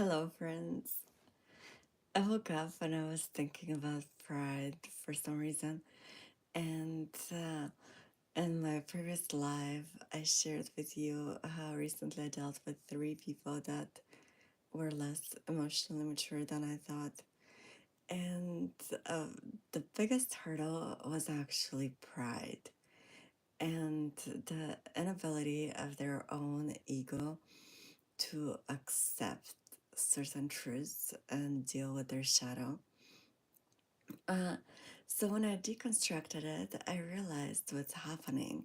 Hello, friends. I woke up and I was thinking about pride for some reason. And in my previous live, I shared with you how recently I dealt with three people that were less emotionally mature than I thought. And uh, the biggest hurdle was actually pride and the inability of their own ego to accept certain truths and deal with their shadow. Uh, so when I deconstructed it, I realized what's happening.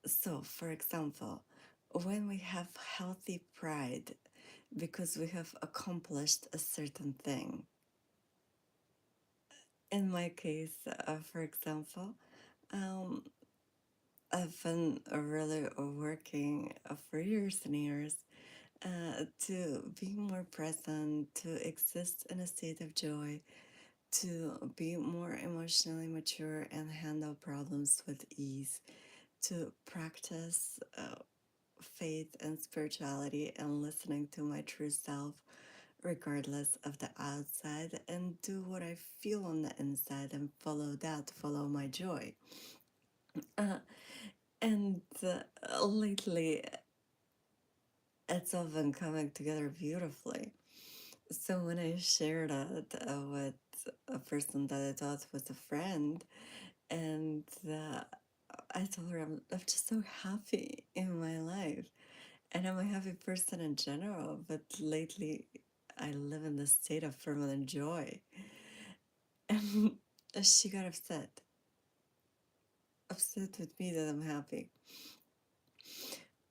So, for example, when we have healthy pride because we have accomplished a certain thing, in my case, for example, um, I've been really working for years and years to be more present, to exist in a state of joy, to be more emotionally mature and handle problems with ease, to practice faith and spirituality and listening to my true self, regardless of the outside, and do what I feel on the inside and follow that, follow my joy. Uh, and lately, it's all been coming together beautifully. So when I shared it with a person that I thought was a friend, and I told her I'm just so happy in my life, and I'm a happy person in general. But lately, I live in this state of permanent joy, and she got upset with me that I'm happy.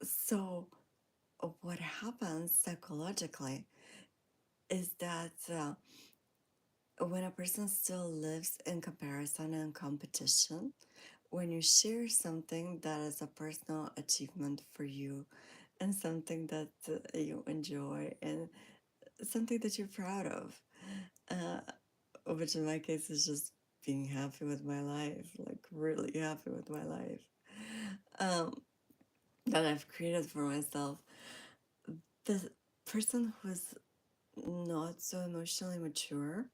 So what happens psychologically is that when a person still lives in comparison and competition, when you share something that is a personal achievement for you and something that you enjoy and something that you're proud of, uh, which in my case is just being happy with my life, like really happy with my life, um, that I've created for myself. The person who's not so emotionally mature,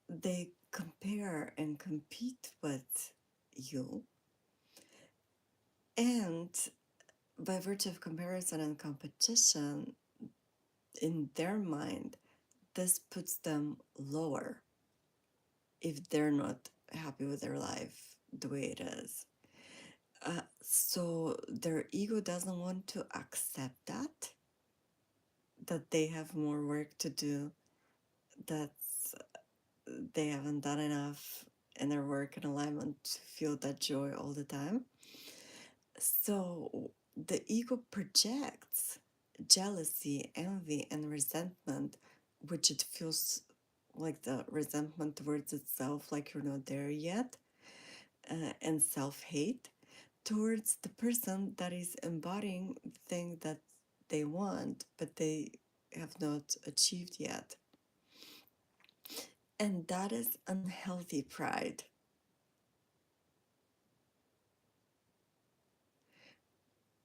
they compare and compete with you, and by virtue of comparison and competition, in their mind, this puts them lower if they're not happy with their life the way it is. So their ego doesn't want to accept that they have more work to do, that they haven't done enough in their work and alignment to feel that joy all the time. So the ego projects jealousy, envy, and resentment, which it feels like the resentment towards itself, like you're not there yet, and self hate towards the person that is embodying the thing that they want, but they have not achieved yet. And that is unhealthy pride.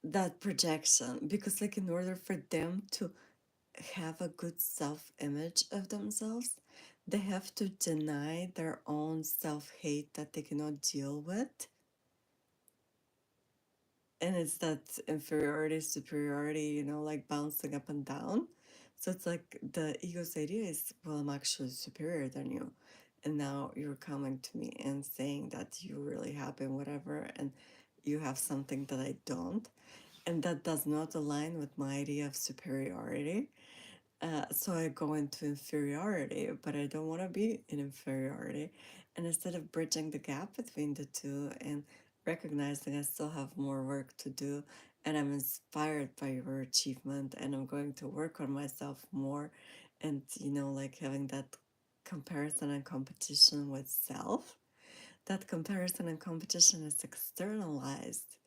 That projection, because, like, in order for them to have a good self image of themselves, they have to deny their own self hate that they cannot deal with. And it's that inferiority, superiority, like bouncing up and down. So it's like the ego's idea is, well, I'm actually superior than you. And now you're coming to me and saying that you're really happy and whatever, and you have something that I don't. And that does not align with my idea of superiority. So I go into inferiority, but I don't want to be in inferiority. And instead of bridging the gap between the two and recognizing I still have more work to do and I'm inspired by your achievement and I'm going to work on myself more, and, like having that comparison and competition with self, that comparison and competition is externalized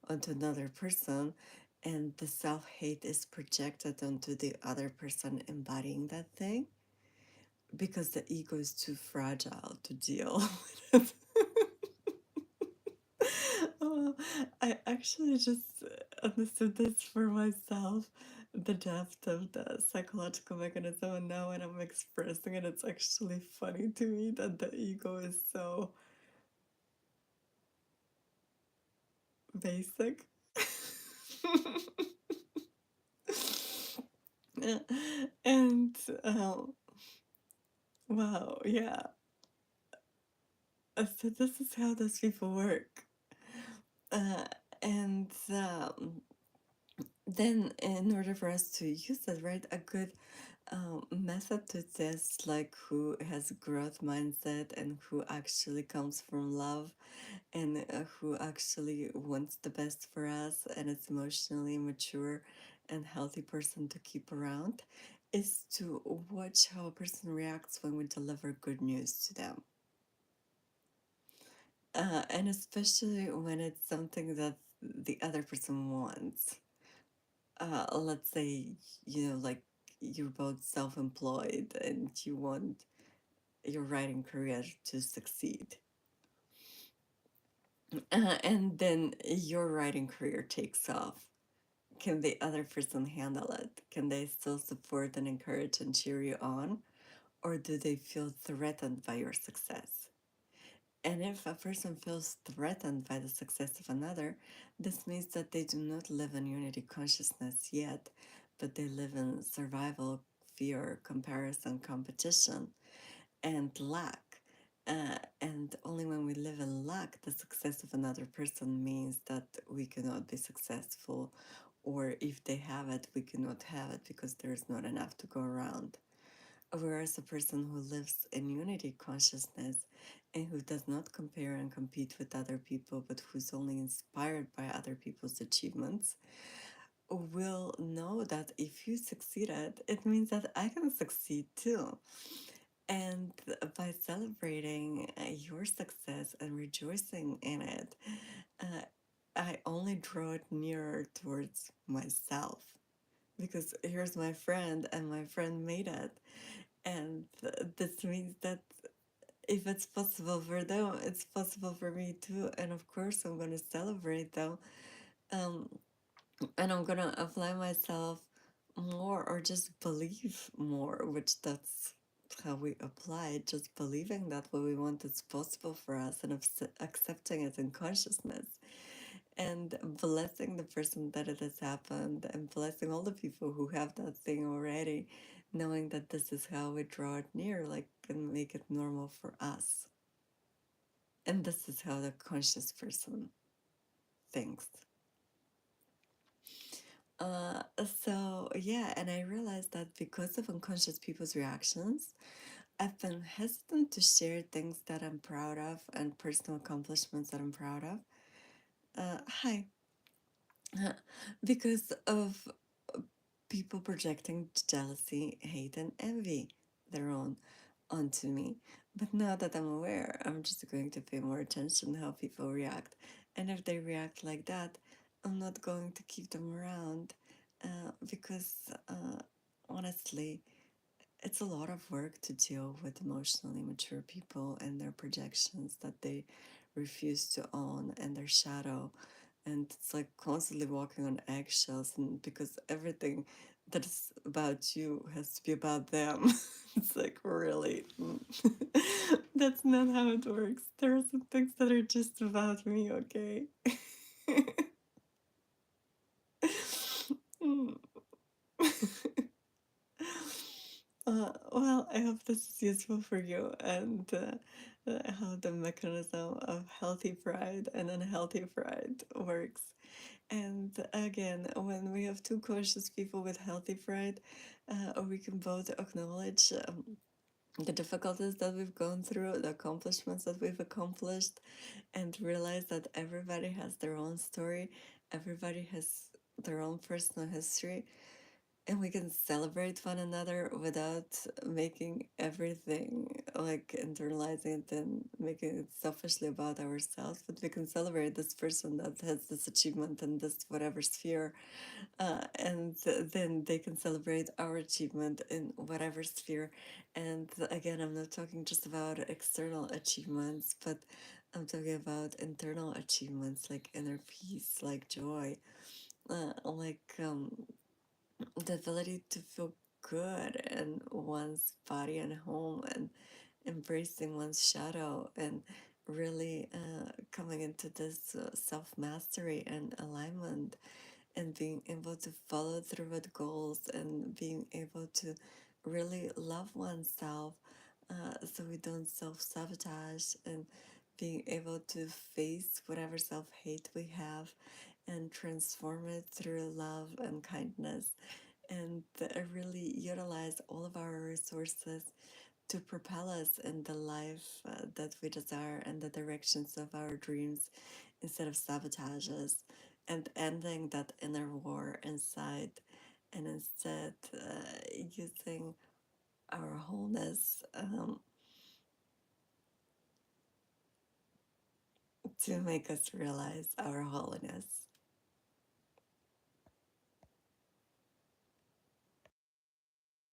onto another person, and the self hate is projected onto the other person embodying that thing because the ego is too fragile to deal with it. Oh, I actually just understood this for myself the depth of the psychological mechanism, and now when I'm expressing it, it's actually funny to me that the ego is so basic. Yeah. And wow, yeah. So this is how those people work. Uh, and then, in order for us to use that, right, a good method to test like who has growth mindset and who actually comes from love and who actually wants the best for us and is emotionally mature and healthy person to keep around is to watch how a person reacts when we deliver good news to them. And especially when it's something that the other person wants. Let's say, like you're both self employed and you want your writing career to succeed. And then your writing career takes off. Can the other person handle it? Can they still support and encourage and cheer you on? Or do they feel threatened by your success? And if a person feels threatened by the success of another, this means that they do not live in unity consciousness yet, but they live in survival, fear, comparison, competition, and lack. And only when we live in lack, the success of another person means that we cannot be successful, or if they have it, we cannot have it because there is not enough to go around. Whereas a person who lives in unity consciousness and who does not compare and compete with other people, but who's only inspired by other people's achievements, will know that if you succeeded, it means that I can succeed too. And by celebrating your success and rejoicing in it, uh, I only draw it nearer towards myself. Because here's my friend, and my friend made it. And this means that if it's possible for them, it's possible for me too. And of course, I'm going to celebrate them. Um, and I'm going to apply myself more or just believe more, which that's how we apply it, just believing that what we want is possible for us and accepting it in consciousness and blessing the person that it has happened and blessing all the people who have that thing already, knowing that this is how we draw it near, like, and make it normal for us. And this is how the conscious person thinks. Uh, so yeah, and I realized that because of unconscious people's reactions, I've been hesitant to share things that I'm proud of and personal accomplishments that I'm proud of. Hi. Because of people projecting jealousy, hate, and envy their own onto me. But now that I'm aware, I'm just going to pay more attention how people react. And if they react like that, I'm not going to keep them around because honestly, it's a lot of work to deal with emotionally mature people and their projections that they refuse to own and their shadow. And it's like constantly walking on eggshells, and because everything that is about you has to be about them. It's like, really? That's not how it works. There are some things that are just about me, okay? Mm. Well, I hope this is useful for you and how the mechanism of healthy pride and unhealthy pride works. And again, when we have two conscious people with healthy pride, we can both acknowledge the difficulties that we've gone through, the accomplishments that we've accomplished, and realize that everybody has their own story, everybody has their own personal history, and we can celebrate one another without making everything like internalizing it and making it selfishly about ourselves. But we can celebrate this person that has this achievement in this whatever sphere, and then they can celebrate our achievement in whatever sphere. And again, I'm not talking just about external achievements, but I'm talking about internal achievements like inner peace, like joy, like the ability to feel good in one's body and home, and embracing one's shadow, and really coming into this self mastery and alignment, and being able to follow through with goals, and being able to really love oneself, so we don't self sabotage, and being able to face whatever self hate we have and transform it through love and kindness, and really utilize all of our resources to propel us in the life that we desire and the directions of our dreams, instead of sabotages, and ending that inner war inside, and instead using our wholeness to make us realize our holiness.